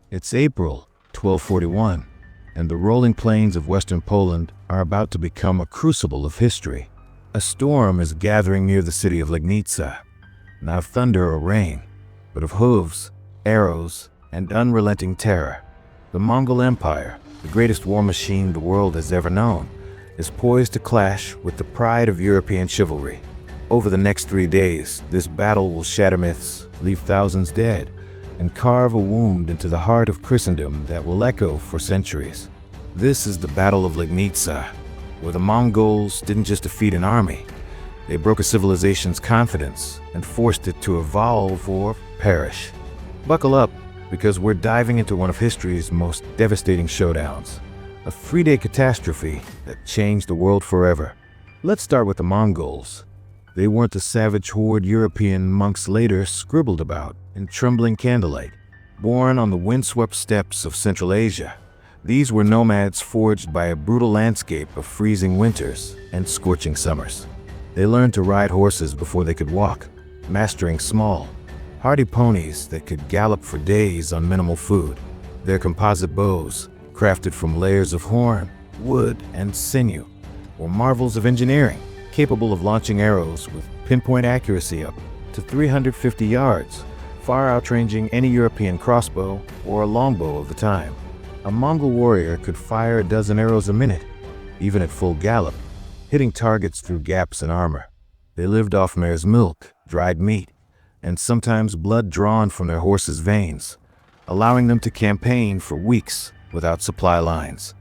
It's April 1241, and the rolling plains of western Poland are about to become a crucible of history. A storm is gathering near the city of Legnica, not of thunder or rain, but of hooves, arrows, and unrelenting terror. The Mongol Empire, the greatest war machine the world has ever known, is poised to clash with the pride of European chivalry. Over the next 3 days, this battle will shatter myths, leave thousands dead, and carve a wound into the heart of Christendom that will echo for centuries. This is the Battle of Legnica, where the Mongols didn't just defeat an army, they broke a civilization's confidence and forced it to evolve or perish. Buckle up, because we're diving into one of history's most devastating showdowns, a 3-day catastrophe that changed the world forever. Let's start with the Mongols. They weren't the savage horde European monks later scribbled about in trembling candlelight. Born on the windswept steppes of Central Asia, these were nomads forged by a brutal landscape of freezing winters and scorching summers. They learned to ride horses before they could walk, mastering small, hardy ponies that could gallop for days on minimal food. Their composite bows, crafted from layers of horn, wood, and sinew, were marvels of engineering, capable of launching arrows with pinpoint accuracy up to 350 yards, far outranging any European crossbow or a longbow of the time. A Mongol warrior could fire a dozen arrows a minute, even at full gallop, hitting targets through gaps in armor. They lived off mare's milk, dried meat, and sometimes blood drawn from their horses' veins, allowing them to campaign for weeks without supply lines.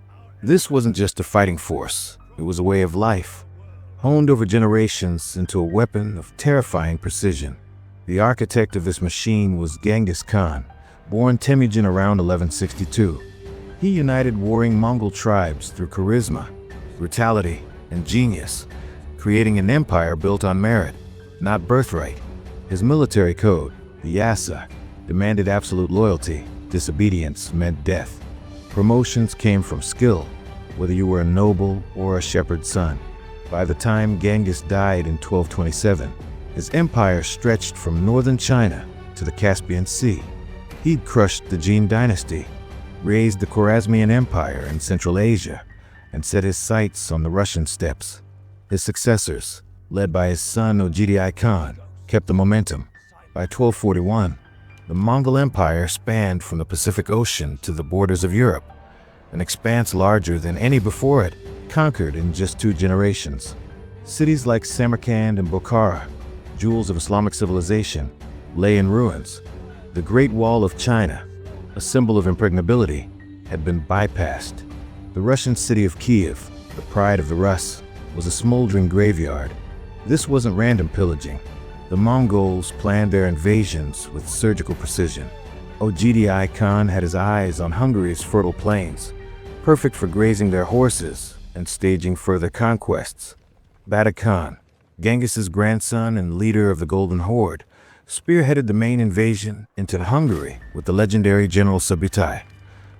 This wasn't just a fighting force, it was a way of life, honed over generations into a weapon of terrifying precision. The architect of this machine was Genghis Khan, born Temujin around 1162. He united warring Mongol tribes through charisma, brutality, and genius, creating an empire built on merit, not birthright. His military code, the Yasa, demanded absolute loyalty. Disobedience meant death. Promotions came from skill, whether you were a noble or a shepherd's son. By the time Genghis died in 1227, his empire stretched from northern China to the Caspian Sea. He'd crushed the Jin dynasty, raised the Khwarezmian Empire in Central Asia, and set his sights on the Russian steppes. His successors, led by his son Ogedei Khan, kept the momentum. By 1241, the Mongol Empire spanned from the Pacific Ocean to the borders of Europe, an expanse larger than any before it, conquered in just 2 generations. Cities like Samarkand and Bukhara, jewels of Islamic civilization, lay in ruins. The Great Wall of China, a symbol of impregnability, had been bypassed. The Russian city of Kiev, the pride of the Rus, was a smoldering graveyard. This wasn't random pillaging. The Mongols planned their invasions with surgical precision. Ogedei Khan had his eyes on Hungary's fertile plains, perfect for grazing their horses and staging further conquests. Bata Khan, Genghis's grandson and leader of the Golden Horde, spearheaded the main invasion into Hungary with the legendary General Subutai,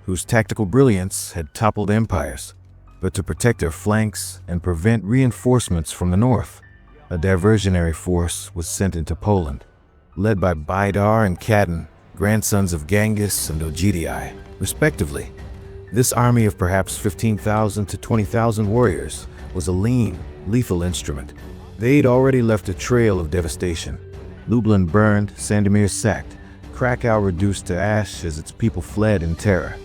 whose tactical brilliance had toppled empires. But to protect their flanks and prevent reinforcements from the north, a diversionary force was sent into Poland. Led by Baidar and Khadan, grandsons of Genghis and Ogedei, respectively, this army of perhaps 15,000 to 20,000 warriors was a lean, lethal instrument. They'd already left a trail of devastation. Lublin burned, Sandomir sacked, Krakow reduced to ash as its people fled in terror.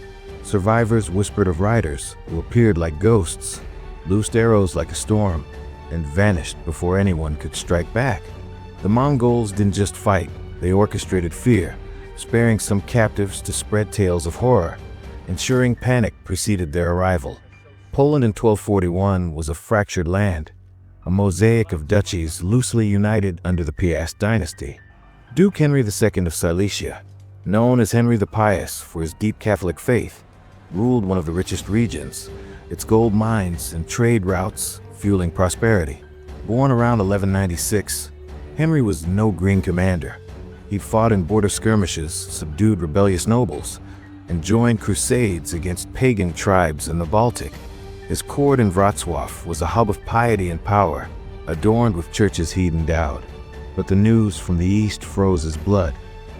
Survivors whispered of riders who appeared like ghosts, loosed arrows like a storm, and vanished before anyone could strike back. The Mongols didn't just fight, they orchestrated fear, sparing some captives to spread tales of horror, ensuring panic preceded their arrival. Poland in 1241 was a fractured land, a mosaic of duchies loosely united under the Piast dynasty. Duke Henry II of Silesia, known as Henry the Pious for his deep Catholic faith, ruled one of the richest regions, its gold mines and trade routes fueling prosperity. Born around 1196, Henry was no green commander. He fought in border skirmishes, subdued rebellious nobles, and joined crusades against pagan tribes in the Baltic. His court in Wrocław was a hub of piety and power, adorned with churches he'd endowed. But the news from the east froze his blood.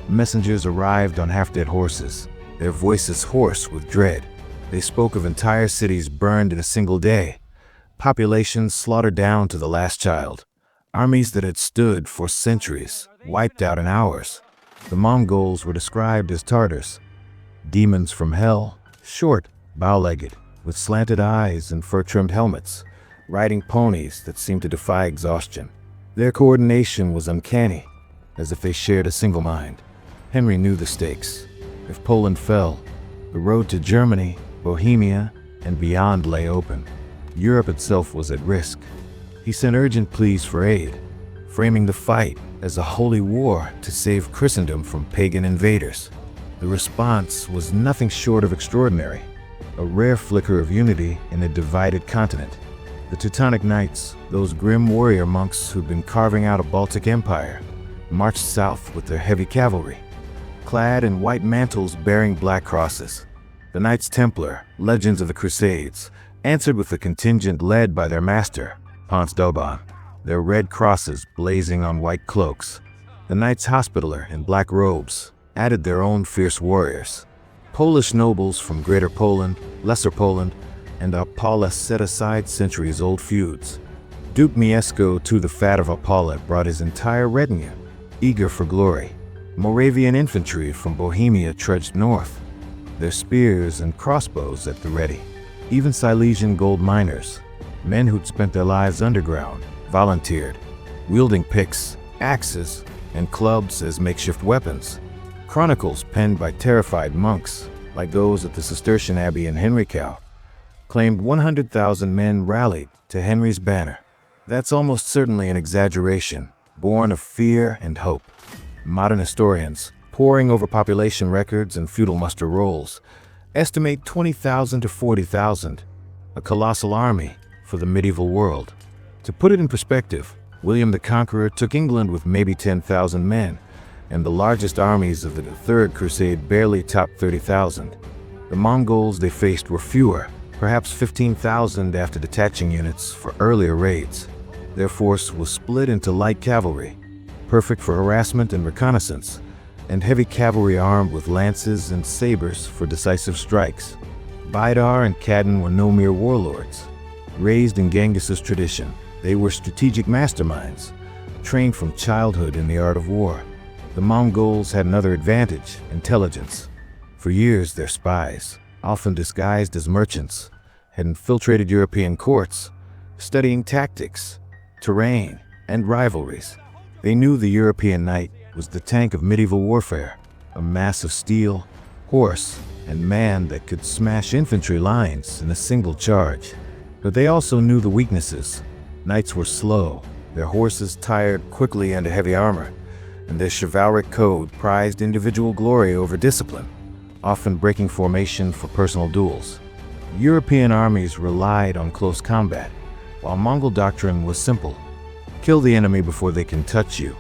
Messengers arrived on half-dead horses, their voices hoarse with dread. They spoke of entire cities burned in a single day, populations slaughtered down to the last child, armies that had stood for centuries, wiped out in hours. The Mongols were described as Tartars, demons from hell, short, bow-legged, with slanted eyes and fur-trimmed helmets, riding ponies that seemed to defy exhaustion. Their coordination was uncanny, as if they shared a single mind. Henry knew the stakes. If Poland fell, the road to Germany, Bohemia, and beyond lay open. Europe itself was at risk. He sent urgent pleas for aid, framing the fight as a holy war to save Christendom from pagan invaders. The response was nothing short of extraordinary, a rare flicker of unity in a divided continent. The Teutonic Knights, those grim warrior monks who'd been carving out a Baltic empire, marched south with their heavy cavalry, clad in white mantles bearing black crosses. The Knights Templar, legends of the Crusades, answered with a contingent led by their master, Ponce d'Auban, their red crosses blazing on white cloaks. The Knights Hospitaller, in black robes, added their own fierce warriors. Polish nobles from Greater Poland, Lesser Poland, and Opala set aside centuries-old feuds. Duke Mieszko to the Fat of Opala brought his entire retinue, eager for glory. Moravian infantry from Bohemia trudged north, their spears and crossbows at the ready. Even Silesian gold miners, men who'd spent their lives underground, volunteered, wielding picks, axes, and clubs as makeshift weapons. Chronicles penned by terrified monks, like those at the Cistercian Abbey in Henricow, claimed 100,000 men rallied to Henry's banner. That's almost certainly an exaggeration, born of fear and hope. Modern historians, poring over population records and feudal muster rolls, estimate 20,000 to 40,000, a colossal army for the medieval world. To put it in perspective, William the Conqueror took England with maybe 10,000 men, and the largest armies of the Third Crusade barely topped 30,000. The Mongols they faced were fewer, perhaps 15,000 after detaching units for earlier raids. Their force was split into light cavalry, perfect for harassment and reconnaissance, and heavy cavalry armed with lances and sabers for decisive strikes. Baidar and Khadan were no mere warlords. Raised in Genghis's tradition, they were strategic masterminds, trained from childhood in the art of war. The Mongols had another advantage: intelligence. For years, their spies, often disguised as merchants, had infiltrated European courts, studying tactics, terrain, and rivalries. They knew the European knight was the tank of medieval warfare, a mass of steel, horse, and man that could smash infantry lines in a single charge. But they also knew the weaknesses. Knights were slow, their horses tired quickly under heavy armor, and their chivalric code prized individual glory over discipline, often breaking formation for personal duels. European armies relied on close combat, while Mongol doctrine was simple: kill the enemy before they can touch you.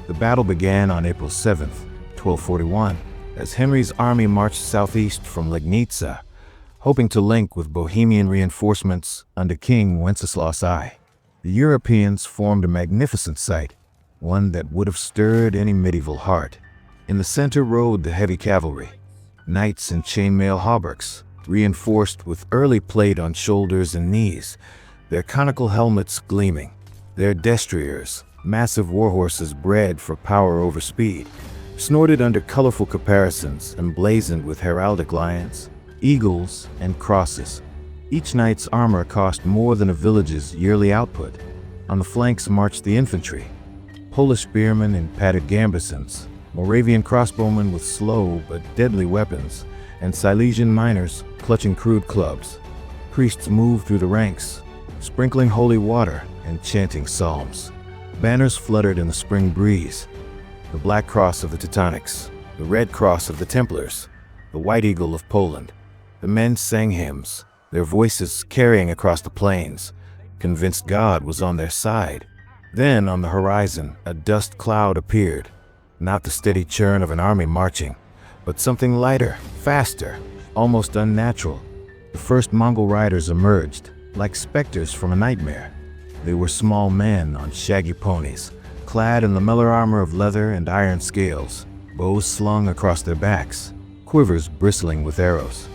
The battle began on April 7th, 1241, as Henry's army marched southeast from Legnica, hoping to link with Bohemian reinforcements under King Wenceslas I. The Europeans formed a magnificent sight, one that would have stirred any medieval heart. In the center rode the heavy cavalry, knights in chainmail hauberks, reinforced with early plate on shoulders and knees, their conical helmets gleaming. Their destriers, massive warhorses bred for power over speed, snorted under colorful caparisons emblazoned with heraldic lions, eagles, and crosses. Each knight's armor cost more than a village's yearly output. On the flanks marched the infantry, Polish spearmen in padded gambesons, Moravian crossbowmen with slow but deadly weapons, and Silesian miners clutching crude clubs. Priests moved through the ranks, sprinkling holy water and chanting psalms. Banners fluttered in the spring breeze: the Black Cross of the Teutonics, the Red Cross of the Templars, the White Eagle of Poland. The men sang hymns, their voices carrying across the plains, convinced God was on their side. Then, on the horizon, a dust cloud appeared, not the steady churn of an army marching, but something lighter, faster, almost unnatural. The first Mongol riders emerged, like specters from a nightmare. They were small men on shaggy ponies, clad in the lamellar armor of leather and iron scales, bows slung across their backs. quivers bristling with arrows.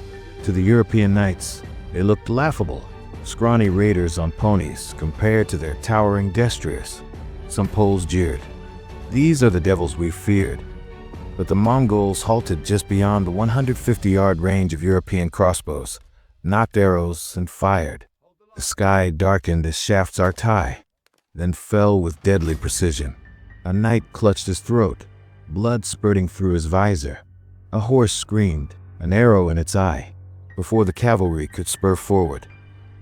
To the European knights, they looked laughable, scrawny raiders on ponies compared to their towering destriers. Some Poles jeered, "These are the devils we feared." But the Mongols halted just beyond the 150-yard range of European crossbows, knocked arrows, and fired. The sky darkened as shafts arced high, then fell with deadly precision. A knight clutched his throat, blood spurting through his visor. A horse screamed, an arrow in its eye. Before the cavalry could spur forward,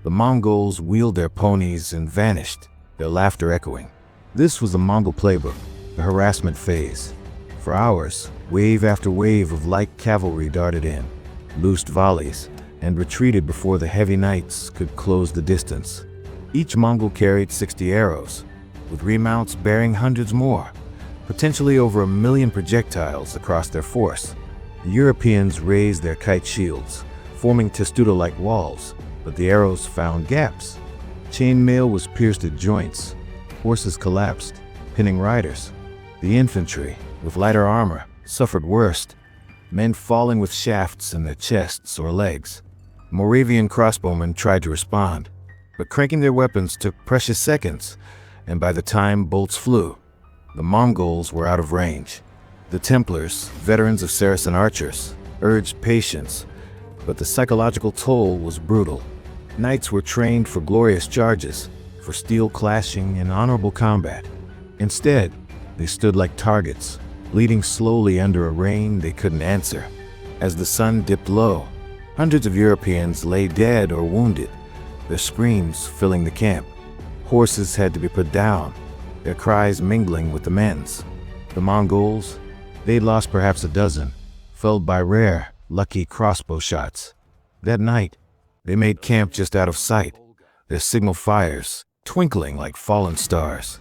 the Mongols wheeled their ponies and vanished, their laughter echoing. This was the Mongol playbook, the harassment phase. For hours, wave after wave of light cavalry darted in, loosed volleys, and retreated before the heavy knights could close the distance. Each Mongol carried 60 arrows, with remounts bearing hundreds more, potentially over 1 million projectiles across their force. The Europeans raised their kite shields, forming testudo-like walls, but the arrows found gaps. Chainmail was pierced at joints. Horses collapsed, pinning riders. The infantry, with lighter armor, suffered worst, men falling with shafts in their chests or legs. Moravian crossbowmen tried to respond, but cranking their weapons took precious seconds, and by the time bolts flew, the Mongols were out of range. The Templars, veterans of Saracen archers, urged patience, but the psychological toll was brutal. Knights were trained for glorious charges, for steel clashing and honorable combat. Instead, they stood like targets, bleeding slowly under a rain they couldn't answer. As the sun dipped low, hundreds of Europeans lay dead or wounded, their screams filling the camp. Horses had to be put down, their cries mingling with the men's. The Mongols, they'd lost perhaps a dozen, felled by rare, lucky crossbow shots. That night, they made camp just out of sight, their signal fires twinkling like fallen stars.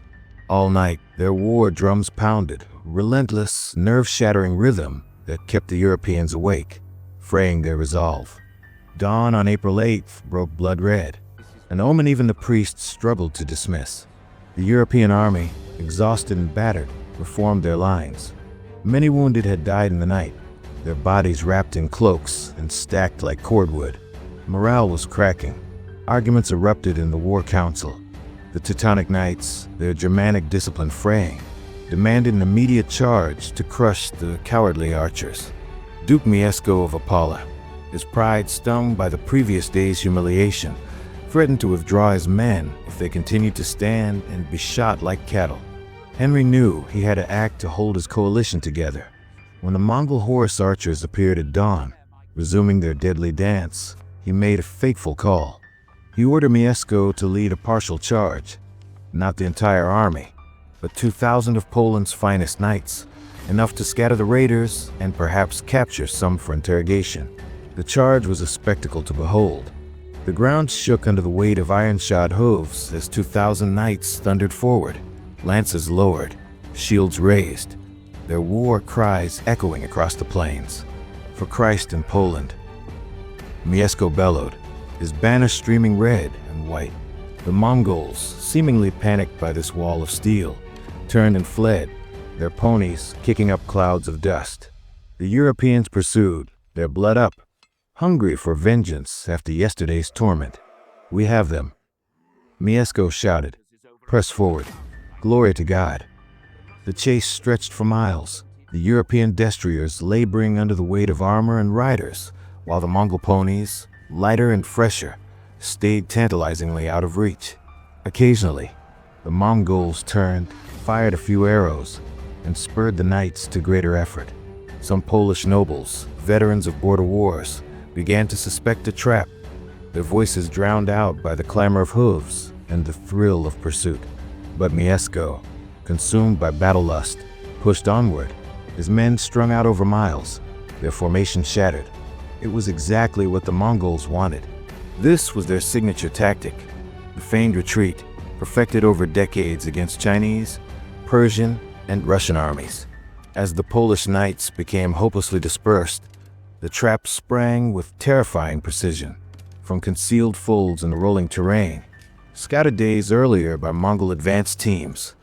All night, their war drums pounded, relentless, nerve-shattering rhythm that kept the Europeans awake, fraying their resolve. Dawn on April 8th broke blood red, an omen even the priests struggled to dismiss. The European army, exhausted and battered, reformed their lines. Many wounded had died in the night, their bodies wrapped in cloaks and stacked like cordwood. Morale was cracking. Arguments erupted in the war council. The Teutonic Knights, their Germanic discipline fraying, demanded an immediate charge to crush the cowardly archers. Duke Mieszko of Opala, his pride stung by the previous day's humiliation, threatened to withdraw his men if they continued to stand and be shot like cattle. Henry knew he had to act to hold his coalition together. When the Mongol horse archers appeared at dawn, resuming their deadly dance, he made a fateful call. He ordered Mieszko to lead a partial charge, not the entire army, but 2,000 of Poland's finest knights, enough to scatter the raiders and perhaps capture some for interrogation. The charge was a spectacle to behold. The ground shook under the weight of iron-shod hooves as 2,000 knights thundered forward, lances lowered, shields raised, their war cries echoing across the plains. For Christ in Poland. Mieszko bellowed, his banner streaming red and white. The Mongols, seemingly panicked by this wall of steel, turned and fled, their ponies kicking up clouds of dust. The Europeans pursued, their blood up, hungry for vengeance after yesterday's torment. "We have them," Mieszko shouted. "Press forward. Glory to God." The chase stretched for miles, the European destriers laboring under the weight of armor and riders, while the Mongol ponies, lighter and fresher, stayed tantalizingly out of reach. Occasionally, the Mongols turned, fired a few arrows, and spurred the knights to greater effort. Some Polish nobles, veterans of border wars, began to suspect a trap, their voices drowned out by the clamor of hooves and the thrill of pursuit. But Mieszko, consumed by battle lust, pushed onward, his men strung out over miles, their formation shattered. It was exactly what the Mongols wanted. This was their signature tactic, the feigned retreat, perfected over decades against Chinese, Persian, and Russian armies. As the Polish knights became hopelessly dispersed, the trap sprang with terrifying precision from concealed folds in the rolling terrain. Scouted days earlier by Mongol advance teams,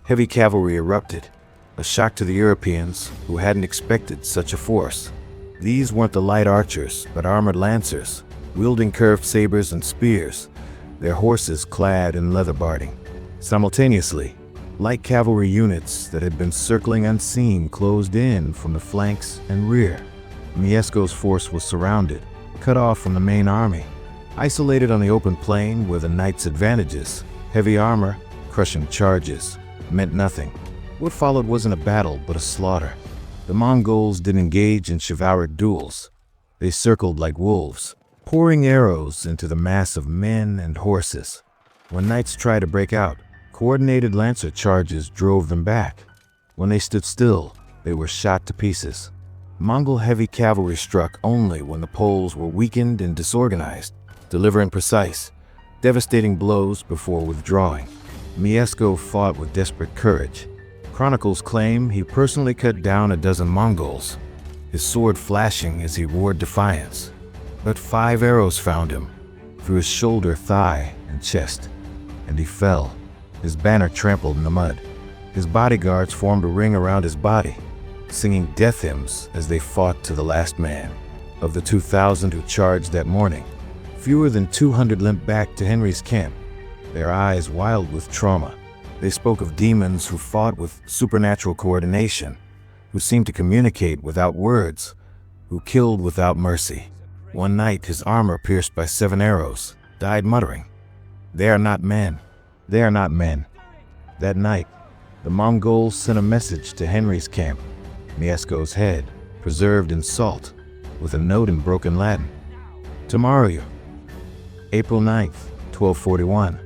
heavy cavalry erupted, a shock to the Europeans who hadn't expected such a force. These weren't the light archers, but armored lancers, wielding curved sabers and spears, their horses clad in leather barding. Simultaneously, light cavalry units that had been circling unseen closed in from the flanks and rear. Mieszko's force was surrounded, cut off from the main army. Isolated on the open plain were the knights' advantages. Heavy armor, crushing charges, meant nothing. What followed wasn't a battle, but a slaughter. The Mongols didn't engage in chivalric duels. They circled like wolves, pouring arrows into the mass of men and horses. When knights tried to break out, coordinated lancer charges drove them back. When they stood still, they were shot to pieces. Mongol heavy cavalry struck only when the Poles were weakened and disorganized, delivering precise, devastating blows before withdrawing. Mieszko fought with desperate courage. Chronicles claim he personally cut down a dozen Mongols, his sword flashing as he roared defiance. But 5 arrows found him, through his shoulder, thigh, and chest, and he fell, his banner trampled in the mud. His bodyguards formed a ring around his body, singing death hymns as they fought to the last man. Of the 2,000 who charged that morning, fewer than 200 limped back to Henry's camp, their eyes wild with trauma. They spoke of demons who fought with supernatural coordination, who seemed to communicate without words, who killed without mercy. One knight, his armor pierced by 7 arrows, died muttering, "They are not men. They are not men." That night, the Mongols sent a message to Henry's camp, Mieszko's head, preserved in salt, with a note in broken Latin. Tomorrow, April 9th, 1241,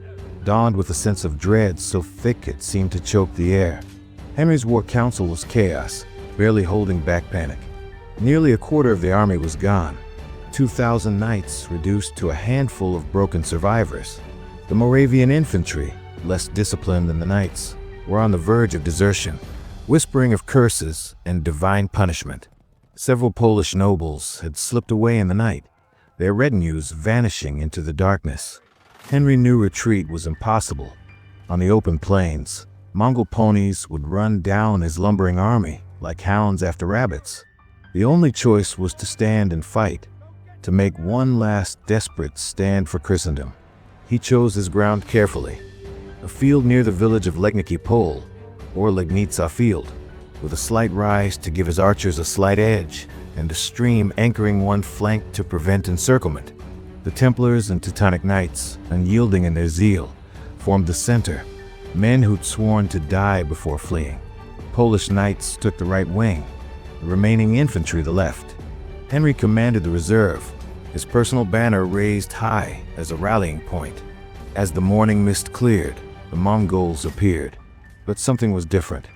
dawned with a sense of dread so thick it seemed to choke the air. Henry's war council was chaos, barely holding back panic. Nearly a quarter of the army was gone, 2,000 knights reduced to a handful of broken survivors. The Moravian infantry, less disciplined than the knights, were on the verge of desertion, whispering of curses and divine punishment. Several Polish nobles had slipped away in the night, their retinues vanishing into the darkness. Henry knew retreat was impossible. On the open plains, Mongol ponies would run down his lumbering army like hounds after rabbits. The only choice was to stand and fight, to make one last desperate stand for Christendom. He chose his ground carefully, a field near the village of Legnica or Legnica field, with a slight rise to give his archers a slight edge, and a stream anchoring one flank to prevent encirclement. The Templars and Teutonic Knights, unyielding in their zeal, formed the center, men who'd sworn to die before fleeing. Polish knights took the right wing, the remaining infantry the left. Henry commanded the reserve, his personal banner raised high as a rallying point. As the morning mist cleared, the Mongols appeared. But something was different.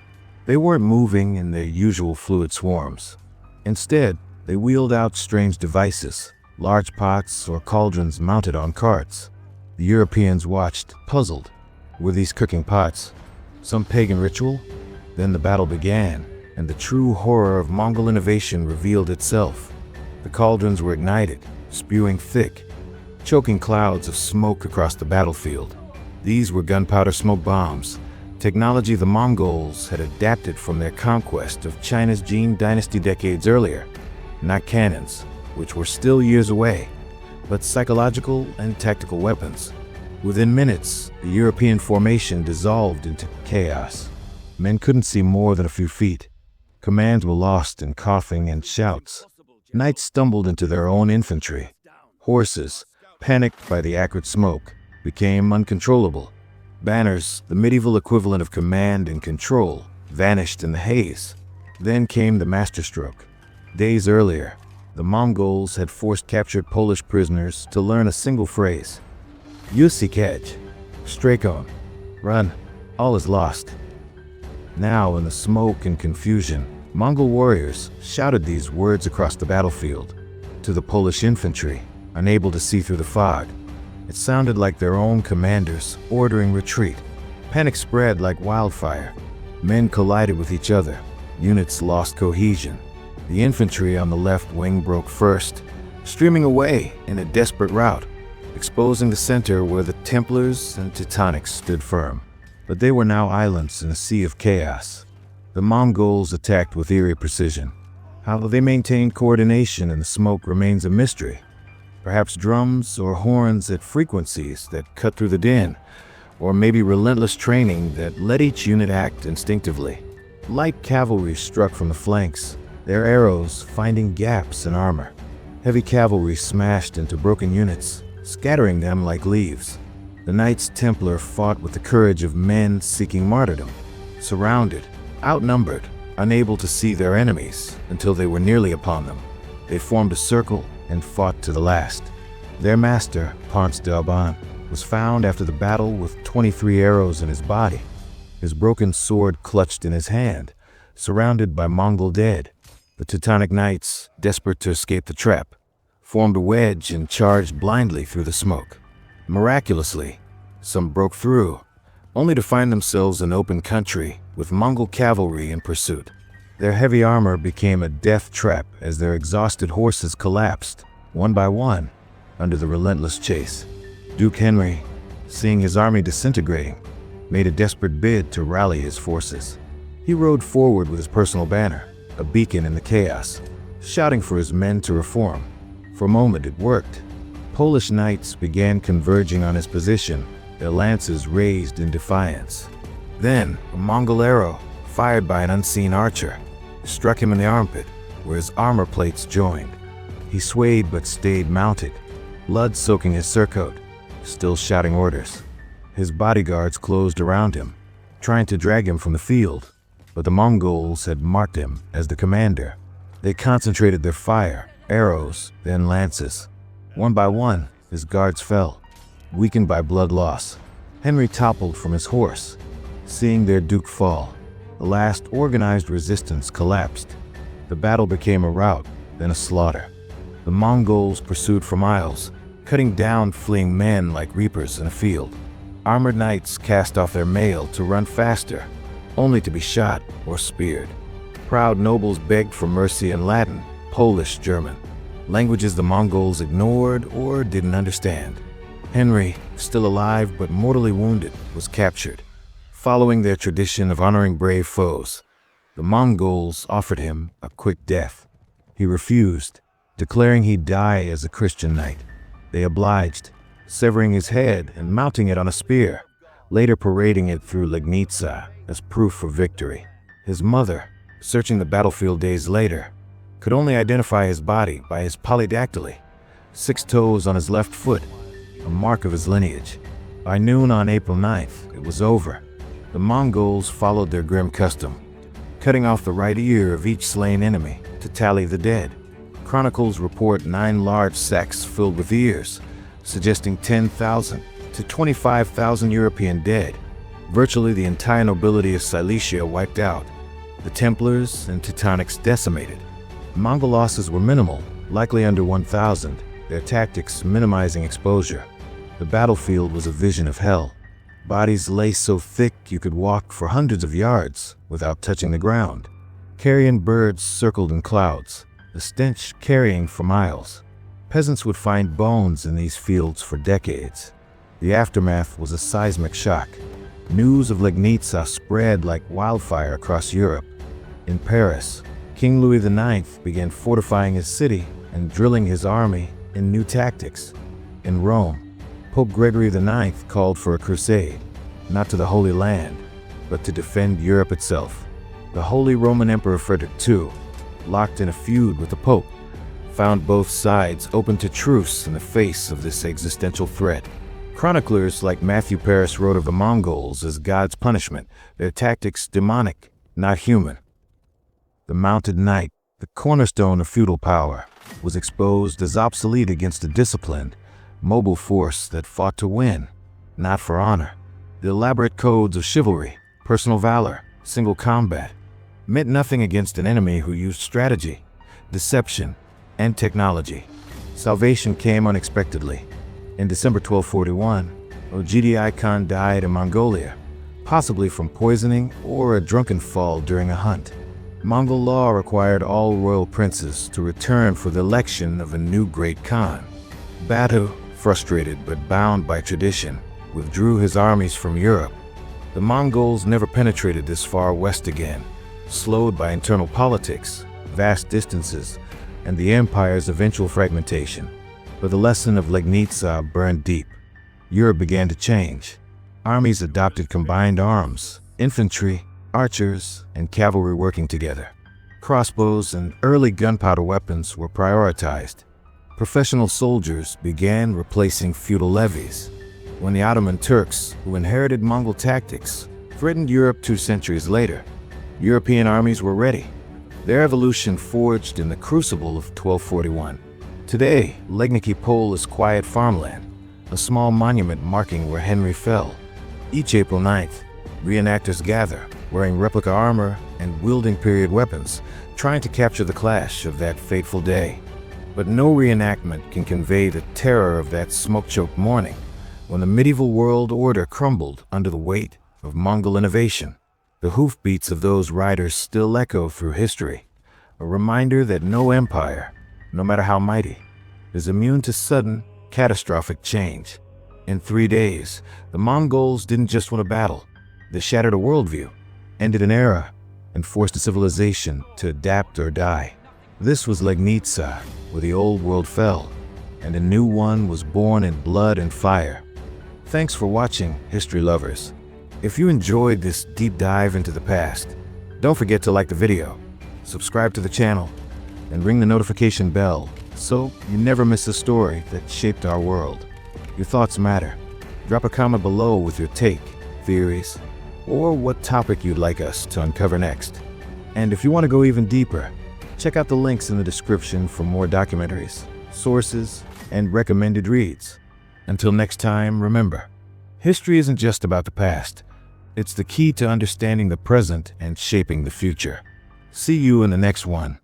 They weren't moving in their usual fluid swarms. Instead, they wheeled out strange devices, large pots or cauldrons mounted on carts. The Europeans watched, puzzled. Were these cooking pots some pagan ritual? Then the battle began, and the true horror of Mongol innovation revealed itself. The cauldrons were ignited, spewing thick, choking clouds of smoke across the battlefield. These were gunpowder smoke bombs, technology the Mongols had adapted from their conquest of China's Jin dynasty decades earlier. Not cannons, which were still years away, but psychological and tactical weapons. Within minutes, the European formation dissolved into chaos. Men couldn't see more than a few feet. Commands were lost in coughing and shouts. Knights stumbled into their own infantry. Horses, panicked by the acrid smoke, became uncontrollable. Banners, the medieval equivalent of command and control, vanished in the haze. Then came the masterstroke. Days earlier, the Mongols had forced captured Polish prisoners to learn a single phrase. Usikaj, Strakon, run, all is lost. Now, in the smoke and confusion, Mongol warriors shouted these words across the battlefield. To the Polish infantry, unable to see through the fog, it sounded like their own commanders ordering retreat. Panic spread like wildfire. Men collided with each other. Units lost cohesion. The infantry on the left wing broke first, streaming away in a desperate rout, exposing the center where the Templars and Teutonics stood firm. But they were now islands in a sea of chaos. The Mongols attacked with eerie precision. How they maintain coordination in the smoke remains a mystery. Perhaps drums or horns at frequencies that cut through the din, or maybe relentless training that let each unit act instinctively. Light cavalry struck from the flanks, their arrows finding gaps in armor. Heavy cavalry smashed into broken units, scattering them like leaves. The Knights Templar fought with the courage of men seeking martyrdom, surrounded, outnumbered, unable to see their enemies until they were nearly upon them. They formed a circle and fought to the last. Their master, Ponce d'Alban, was found after the battle with 23 arrows in his body, his broken sword clutched in his hand, surrounded by Mongol dead. The Teutonic Knights, desperate to escape the trap, formed a wedge and charged blindly through the smoke. Miraculously, some broke through, only to find themselves in open country with Mongol cavalry in pursuit. Their heavy armor became a death trap as their exhausted horses collapsed, one by one, under the relentless chase. Duke Henry, seeing his army disintegrating, made a desperate bid to rally his forces. He rode forward with his personal banner, a beacon in the chaos, shouting for his men to reform. For a moment it worked. Polish knights began converging on his position, their lances raised in defiance. Then, a Mongol arrow, fired by an unseen archer, struck him in the armpit, where his armor plates joined. He swayed but stayed mounted, blood soaking his surcoat, still shouting orders. His bodyguards closed around him, trying to drag him from the field, but the Mongols had marked him as the commander. They concentrated their fire, arrows, then lances. One by one, his guards fell, weakened by blood loss. Henry toppled from his horse. Seeing their duke fall, the last organized resistance collapsed. The battle became a rout, then a slaughter. The Mongols pursued for miles, cutting down fleeing men like reapers in a field. Armored knights cast off their mail to run faster, only to be shot or speared. Proud nobles begged for mercy in Latin, Polish, German, languages the Mongols ignored or didn't understand. Henry, still alive but mortally wounded, was captured. Following their tradition of honoring brave foes, the Mongols offered him a quick death. He refused, declaring he'd die as a Christian knight. They obliged, severing his head and mounting it on a spear, later parading it through Legnica as proof of victory. His mother, searching the battlefield days later, could only identify his body by his polydactyly, 6 toes on his left foot, a mark of his lineage. By noon on April 9th, it was over. The Mongols followed their grim custom, cutting off the right ear of each slain enemy to tally the dead. Chronicles report 9 large sacks filled with ears, suggesting 10,000 to 25,000 European dead. Virtually the entire nobility of Silesia wiped out, the Templars and Teutonics decimated. Mongol losses were minimal, likely under 1,000, their tactics minimizing exposure. The battlefield was a vision of hell. Bodies lay so thick you could walk for hundreds of yards without touching the ground. Carrion birds circled in clouds, the stench carrying for miles. Peasants would find bones in these fields for decades. The aftermath was a seismic shock. News of Legnica spread like wildfire across Europe. In Paris, King Louis IX began fortifying his city and drilling his army in new tactics. In Rome, Pope Gregory IX called for a crusade, not to the Holy Land, but to defend Europe itself. The Holy Roman Emperor Frederick II, locked in a feud with the Pope, found both sides open to truce in the face of this existential threat. Chroniclers like Matthew Paris wrote of the Mongols as God's punishment, their tactics demonic, not human. The mounted knight, the cornerstone of feudal power, was exposed as obsolete against a disciplined, mobile force that fought to win, not for honor. The elaborate codes of chivalry, personal valor, single combat, meant nothing against an enemy who used strategy, deception, and technology. Salvation came unexpectedly. In December 1241, Ogidi Khan died in Mongolia, possibly from poisoning or a drunken fall during a hunt. Mongol law required all royal princes to return for the election of a new great Khan. Batu, frustrated but bound by tradition, withdrew his armies from Europe. The Mongols never penetrated this far west again. Slowed by internal politics, vast distances and the empire's eventual fragmentation. But the lesson of Legnica burned deep. Europe began to change. Armies adopted combined arms, infantry, archers, and cavalry working together. Crossbows and early gunpowder weapons were prioritized. Professional soldiers began replacing feudal levies. When the Ottoman Turks, who inherited Mongol tactics, threatened Europe 2 centuries later, European armies were ready. Their evolution forged in the crucible of 1241. Today, Legnica Pole is quiet farmland, a small monument marking where Henry fell. Each April 9th, reenactors gather, wearing replica armor and wielding period weapons, trying to capture the clash of that fateful day. But no reenactment can convey the terror of that smoke-choked morning, when the medieval world order crumbled under the weight of Mongol innovation. The hoofbeats of those riders still echo through history, a reminder that no empire, no matter how mighty, is immune to sudden, catastrophic change. In 3 days, the Mongols didn't just win a battle. They shattered a worldview, ended an era, and forced a civilization to adapt or die. This was Legnica, where the old world fell, and a new one was born in blood and fire. Thanks for watching, history lovers. If you enjoyed this deep dive into the past, don't forget to like the video, subscribe to the channel, and ring the notification bell so you never miss a story that shaped our world. Your thoughts matter. Drop a comment below with your take, theories, or what topic you'd like us to uncover next. And if you want to go even deeper, check out the links in the description for more documentaries, sources, and recommended reads. Until next time, remember, history isn't just about the past. It's the key to understanding the present and shaping the future. See you in the next one.